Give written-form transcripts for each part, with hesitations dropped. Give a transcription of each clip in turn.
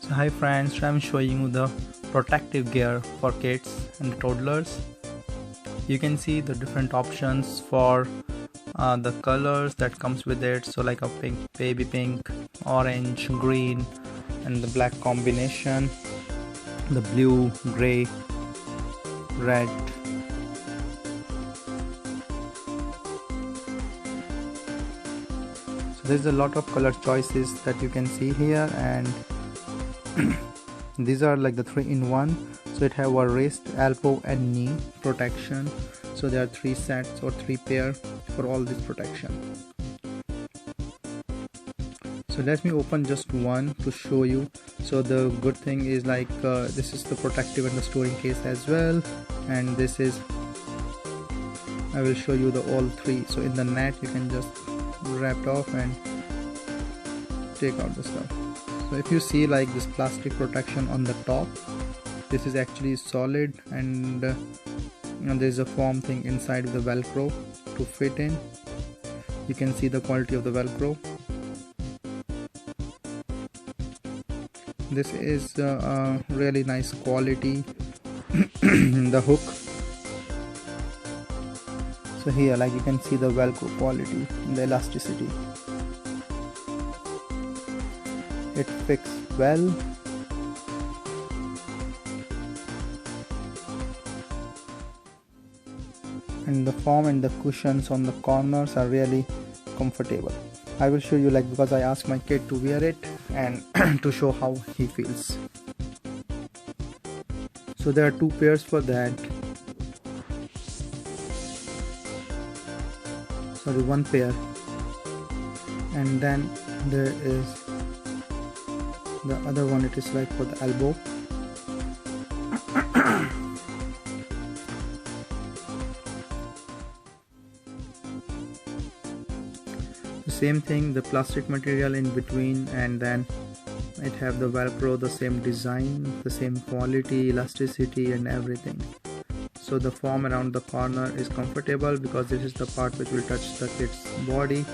So hi friends, I'm showing you the protective gear for kids and toddlers. You can see the different options for the colors that comes with it, so like a pink, baby pink, orange, green and the black combination, the blue, gray, red. So there's a lot of color choices that you can see here, and these are like the 3-in-1. So it have a wrist, elbow and knee protection. So there are 3 sets or 3 pair for all this protection. So let me open just one to show you. So the good thing is like this is the protective and the storing case as well, and this is, I will show you the all 3. So in the net you can just wrap it off and take out the stuff. So if you see like this plastic protection on the top, this is actually solid, and there's a foam thing inside the velcro to fit in. You can see the quality of the velcro. This is a really nice quality. The hook, so here like you can see the velcro quality and the elasticity. It fits well. And the foam and the cushions on the corners are really comfortable. I will show you, like, because I asked my kid to wear it and to show how he feels. So there are 2 pairs for that. Sorry, 1 pair. And then there is the other one, it is like for the elbow. The same thing, the plastic material in between, and then it have the velcro, the same design, the same quality, elasticity and everything. So the foam around the corner is comfortable because this is the part which will touch the kid's body,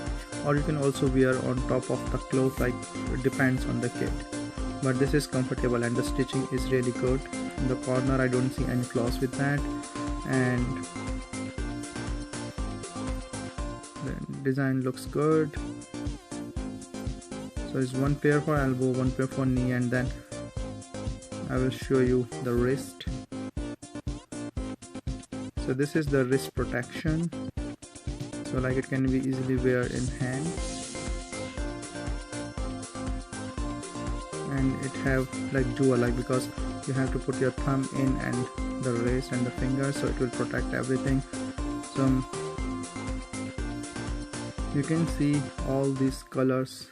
or you can also wear on top of the clothes, like it depends on the kid. But this is comfortable and the stitching is really good. In the corner I don't see any flaws with that, and the design looks good. So it's 1 pair for elbow, 1 pair for knee, and then I will show you the wrist. So this is the wrist protection, so like it can be easily wear in hand, and it have like dual, like because you have to put your thumb in and the wrist and the finger, so it will protect everything. So you can see all these colors,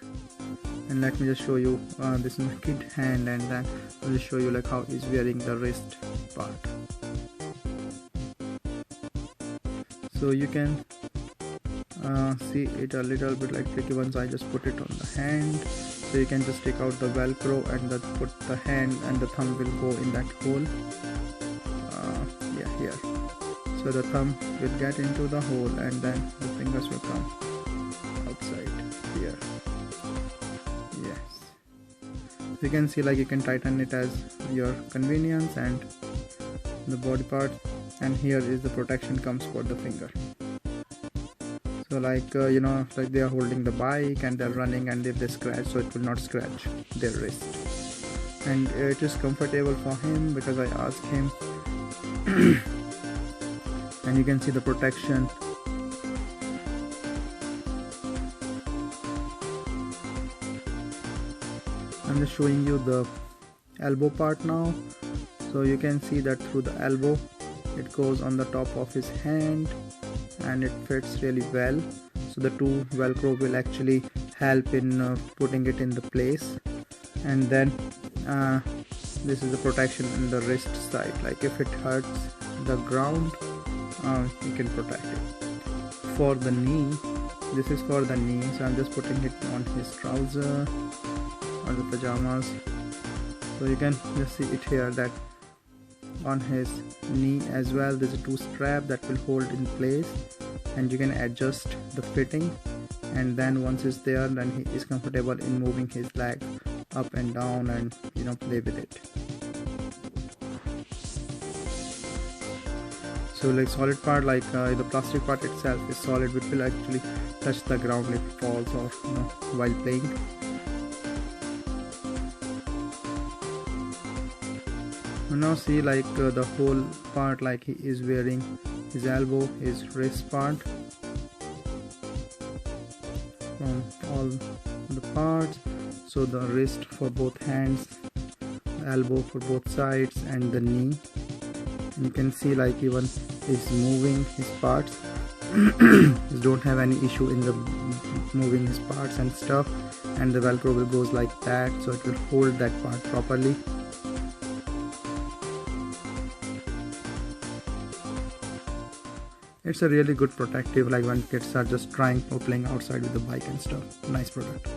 and let me just show you this is my kid hand, and then I will show you like how he's wearing the wrist part. So you can see it a little bit like tricky once I just put it on the hand. So you can just take out the velcro and put the hand and the thumb will go in that hole. Yeah, here. So the thumb will get into the hole, and then the fingers will come outside here. Yes. You can see like you can tighten it as your convenience, and the body part, and here is the protection comes for the finger. So like you know, like they are holding the bike and they're running, and if they scratch, so it will not scratch their wrist. And it is comfortable for him because I asked him. And you can see the protection. I'm just showing you the elbow part now. So you can see that through the elbow it goes on the top of his hand, and it fits really well. So the 2 velcro will actually help in putting it in the place. And then this is the protection in the wrist side, like if it hurts the ground, you can protect it. For the knee, this is for the knee, so I'm just putting it on his trouser or the pajamas. So you can just see it here that on his knee as well there's a 2 strap that will hold in place, and you can adjust the fitting, and then once it's there, then he is comfortable in moving his leg up and down and play with it. So like solid part, like the plastic part itself is solid, which will actually touch the ground if it falls or while playing. Now see, like the whole part, like he is wearing his elbow, his wrist part, from all the parts. So the wrist for both hands, the elbow for both sides, and the knee. And you can see like even is moving his parts. He don't have any issue in the moving his parts and stuff, and the Velcro will goes like that, so it will hold that part properly. It's a really good protective, like when kids are just trying or playing outside with the bike and stuff. Nice product.